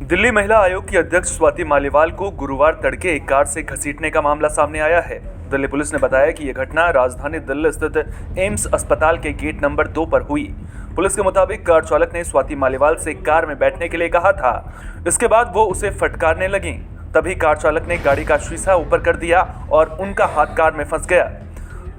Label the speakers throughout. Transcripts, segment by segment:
Speaker 1: दिल्ली महिला आयोग की अध्यक्ष स्वाति मालीवाल को गुरुवार तड़के एक कार से घसीटने का मामला सामने आया है। दिल्ली पुलिस ने बताया कि यह घटना राजधानी दिल्ली स्थित एम्स अस्पताल के गेट नंबर 2 पर हुई। पुलिस के मुताबिक कार चालक ने स्वाति मालीवाल से कार में बैठने के लिए कहा था। इसके बाद वो उसे फटकारने लगी। तभी कार चालक ने गाड़ी का शीशा ऊपर कर दिया और उनका हाथ कार में फंस गया।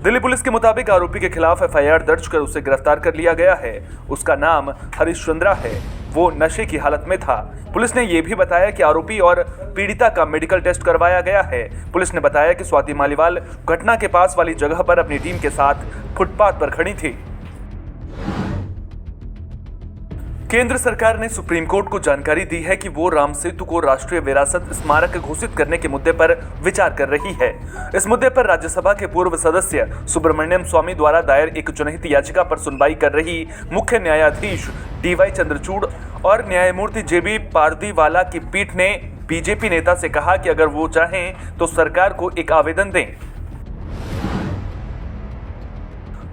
Speaker 1: दिल्ली पुलिस के मुताबिक आरोपी के खिलाफ एफआईआर दर्ज कर उसे गिरफ्तार कर लिया गया है। उसका नाम हरीश चंद्रा है। वो नशे की हालत में था। पुलिस ने यह भी बताया कि आरोपी और पीड़िता का मेडिकल टेस्ट करवाया गया है। पुलिस ने बताया कि स्वाति मालीवाल घटना के पास वाली जगह पर अपनी टीम के साथ फुटपाथ पर खड़ी थी। केंद्र सरकार ने सुप्रीम कोर्ट को जानकारी दी है कि वो राम सेतु को राष्ट्रीय विरासत स्मारक घोषित करने के मुद्दे पर विचार कर रही है। इस मुद्दे पर राज्यसभा के पूर्व सदस्य सुब्रमण्यम स्वामी द्वारा दायर एक जनहित याचिका पर सुनवाई कर रही मुख्य न्यायाधीश डीवाई चंद्रचूड़ और न्यायमूर्ति जेबी पारदीवाला की पीठ ने बीजेपी नेता से कहा कि अगर वो चाहें तो सरकार को एक आवेदन दें।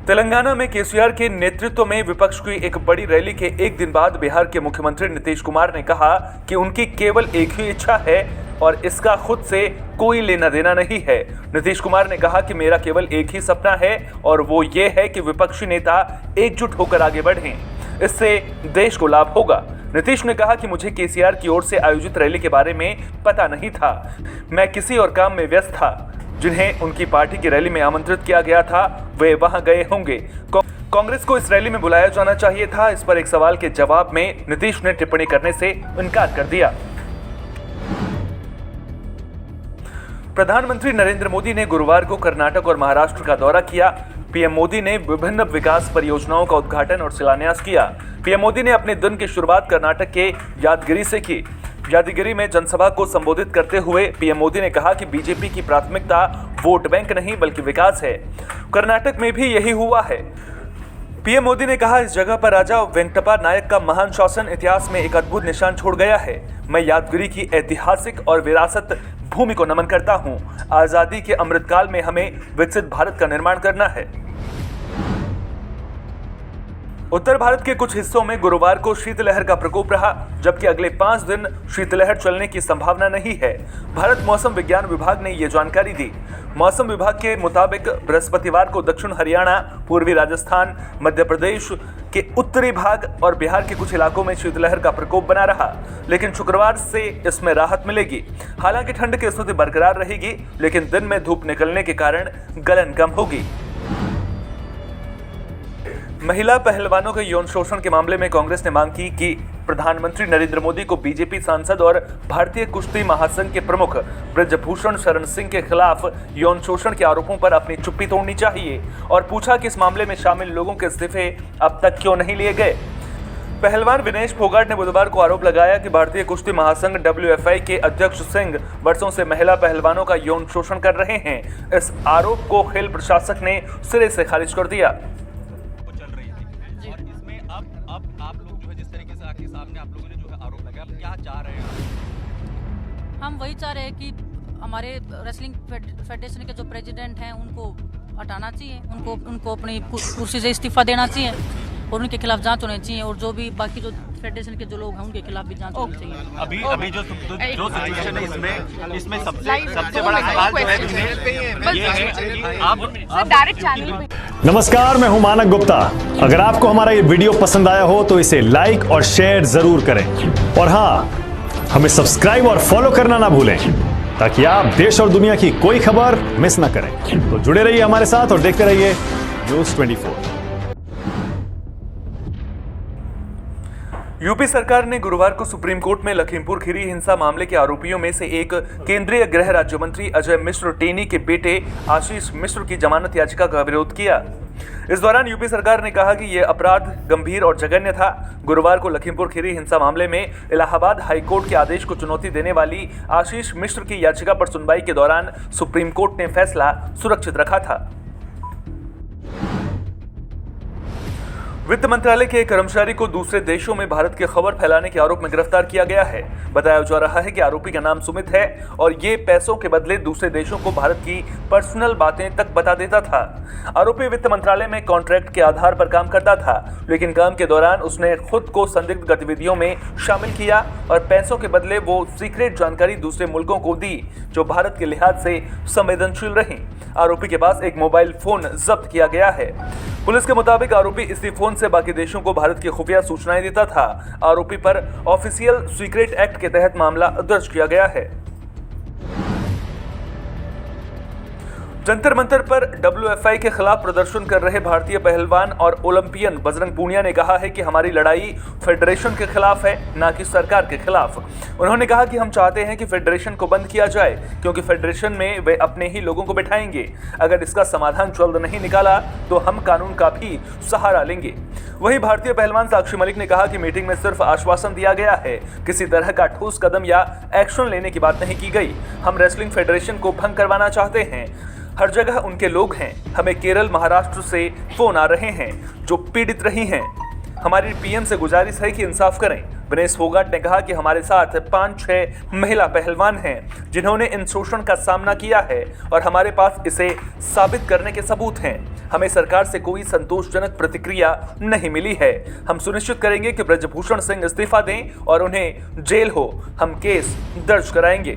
Speaker 1: तेलंगाना में केसीआर के नेतृत्व में विपक्ष की एक बड़ी रैली के एक दिन बाद बिहार के मुख्यमंत्री नीतीश कुमार ने कहा कि उनकी केवल एक ही इच्छा है और इसका खुद से कोई लेना देना नहीं है। नीतीश कुमार ने कहा कि मेरा केवल एक ही सपना है और वो ये है कि विपक्षी नेता एकजुट होकर आगे बढ़ें। इससे देश को लाभ होगा। नीतीश ने कहा कि मुझे केसीआर की ओर से आयोजित रैली के बारे में पता नहीं था। मैं किसी और काम में व्यस्त था। जिन्हें उनकी पार्टी की रैली में आमंत्रित किया गया था वे वहां गए होंगे। कांग्रेस को इस रैली में बुलाया जाना चाहिए था। इस पर एक सवाल के जवाब में नीतीश ने टिप्पणी करने से इनकार कर दिया। प्रधानमंत्री नरेंद्र मोदी ने गुरुवार को कर्नाटक और महाराष्ट्र का दौरा किया। पीएम मोदी ने विभिन्न विकास परियोजनाओं का उद्घाटन और शिलान्यास किया। पीएम मोदी ने अपने दिन की शुरुआत कर्नाटक के यादगिरी से की। यादगिरी में जनसभा को संबोधित करते हुए पीएम मोदी ने कहा कि बीजेपी की प्राथमिकता वोट बैंक नहीं बल्कि विकास है। कर्नाटक में भी यही हुआ है। पीएम मोदी ने कहा, इस जगह पर राजा वेंकटप्पा नायक का महान शासन इतिहास में एक अद्भुत निशान छोड़ गया है। मैं यादगिरी की ऐतिहासिक और विरासत भूमि को नमन करता हूं। आजादी के अमृतकाल में हमें विकसित भारत का निर्माण करना है। उत्तर भारत के कुछ हिस्सों में गुरुवार को शीतलहर का प्रकोप रहा, जबकि अगले 5 दिन शीतलहर चलने की संभावना नहीं है। भारत मौसम विज्ञान विभाग ने ये जानकारी दी। मौसम विभाग के मुताबिक बृहस्पतिवार को दक्षिण हरियाणा, पूर्वी राजस्थान, मध्य प्रदेश के उत्तरी भाग और बिहार के कुछ इलाकों में शीतलहर का प्रकोप बना रहा, लेकिन शुक्रवार से इसमें राहत मिलेगी। हालांकि ठंड की स्थिति बरकरार रहेगी, लेकिन दिन में धूप निकलने के कारण गलन कम होगी। महिला पहलवानों के यौन शोषण के मामले में कांग्रेस ने मांग की कि प्रधानमंत्री नरेंद्र मोदी को बीजेपी सांसद और भारतीय कुश्ती महासंघ के प्रमुख ब्रजभूषण शरण सिंह के खिलाफ यौन शोषण के आरोपों पर अपनी चुप्पी तोड़नी चाहिए और पूछा कि इस मामले में शामिल लोगों के इस्तीफे अब तक क्यों नहीं लिए गए। पहलवान विनेश फोगाट ने बुधवार को आरोप लगाया कि भारतीय कुश्ती महासंघ WFI के अध्यक्ष सिंह वर्षों से महिला पहलवानों का यौन शोषण कर रहे हैं। इस आरोप को खेल प्रशासक ने सिरे से खारिज कर दिया।
Speaker 2: आप लोग जो है जिस तरीके से आपके सामने आप लोगों ने जो है आरोप लगाया, आप क्या चाह रहे हैं?
Speaker 3: हम वही चाह रहे हैं कि हमारे रेसलिंग फेडरेशन के जो प्रेसिडेंट हैं उनको हटाना चाहिए, उनको अपनी कुर्सी से इस्तीफा देना चाहिए और उनके खिलाफ जांच होनी चाहिए और जो भी बाकी जो फेडरेशन के जो लोग हैं उनके खिलाफ भी जांच होनी चाहिए।
Speaker 2: अभी जो सिचुएशन है इसमें सबसे बड़ा सवाल जो है ये है आप
Speaker 4: डायरेक्ट चैनल पे।
Speaker 5: नमस्कार, मैं हूं मानक गुप्ता। अगर आपको हमारा ये वीडियो पसंद आया हो तो इसे लाइक और शेयर जरूर करें और हाँ, हमें सब्सक्राइब और फॉलो करना ना भूलें ताकि आप देश और दुनिया की कोई खबर मिस ना करें। तो जुड़े रहिए हमारे साथ और देखते रहिए न्यूज़ 24।
Speaker 1: यूपी सरकार ने गुरुवार को सुप्रीम कोर्ट में लखीमपुर खीरी हिंसा मामले के आरोपियों में से एक केंद्रीय गृह राज्य मंत्री अजय मिश्र टेनी के बेटे आशीष मिश्र की जमानत याचिका का विरोध किया। इस दौरान यूपी सरकार ने कहा कि यह अपराध गंभीर और जघन्य था। गुरुवार को लखीमपुर खीरी हिंसा मामले में इलाहाबाद हाईकोर्ट के आदेश को चुनौती देने वाली आशीष मिश्र की याचिका पर सुनवाई के दौरान सुप्रीम कोर्ट ने फैसला सुरक्षित रखा था। वित्त मंत्रालय के एक कर्मचारी को दूसरे देशों में भारत की खबर फैलाने के आरोप में गिरफ्तार किया गया है। बताया जा रहा है कि आरोपी का नाम सुमित है और ये पैसों के बदले दूसरे देशों को भारत की पर्सनल बातें तक बता देता था। आरोपी वित्त मंत्रालय में कॉन्ट्रैक्ट के आधार पर काम करता था, लेकिन काम के दौरान उसने खुद को संदिग्ध गतिविधियों में शामिल किया और पैसों के बदले वो सीक्रेट जानकारी दूसरे मुल्कों को दी जो भारत के लिहाज से संवेदनशील रही। आरोपी के पास एक मोबाइल फोन जब्त किया गया है। पुलिस के मुताबिक आरोपी इसी फोन से बाकी देशों को भारत की खुफिया सूचनाएं देता था। आरोपी पर ऑफिशियल सीक्रेट एक्ट के तहत मामला दर्ज किया गया है। जंतर मंतर पर WFI के खिलाफ प्रदर्शन कर रहे भारतीय पहलवान और ओलंपियन बजरंग पूनिया ने कहा है कि हमारी लड़ाई फेडरेशन के खिलाफ है, ना कि सरकार के खिलाफ। उन्होंने कहा कि हम चाहते हैं कि फेडरेशन को बंद किया जाए, क्योंकि फेडरेशन में वे अपने ही लोगों को बिठाएंगे। अगर इसका समाधान जल्द नहीं निकाला तो हम कानून का भी सहारा लेंगे। वहीं भारतीय पहलवान साक्षी मलिक ने कहा कि मीटिंग में सिर्फ आश्वासन दिया गया है, किसी तरह का ठोस कदम या एक्शन लेने की बात नहीं की गई। हम रेसलिंग फेडरेशन को भंग करवाना चाहते हैं। हर जगह उनके लोग हैं। हमें केरल, महाराष्ट्र से फोन आ रहे हैं जो पीड़ित रही हैं। हमारी पीएम से गुजारिश है कि इंसाफ करें। विनेश फोगाट ने कहा कि हमारे साथ 5-6 महिला पहलवान हैं जिन्होंने इन शोषण का सामना किया है और हमारे पास इसे साबित करने के सबूत हैं। हमें सरकार से कोई संतोषजनक प्रतिक्रिया नहीं मिली है। हम सुनिश्चित करेंगे कि ब्रजभूषण सिंह इस्तीफा दें और उन्हें जेल हो। हम केस दर्ज कराएंगे।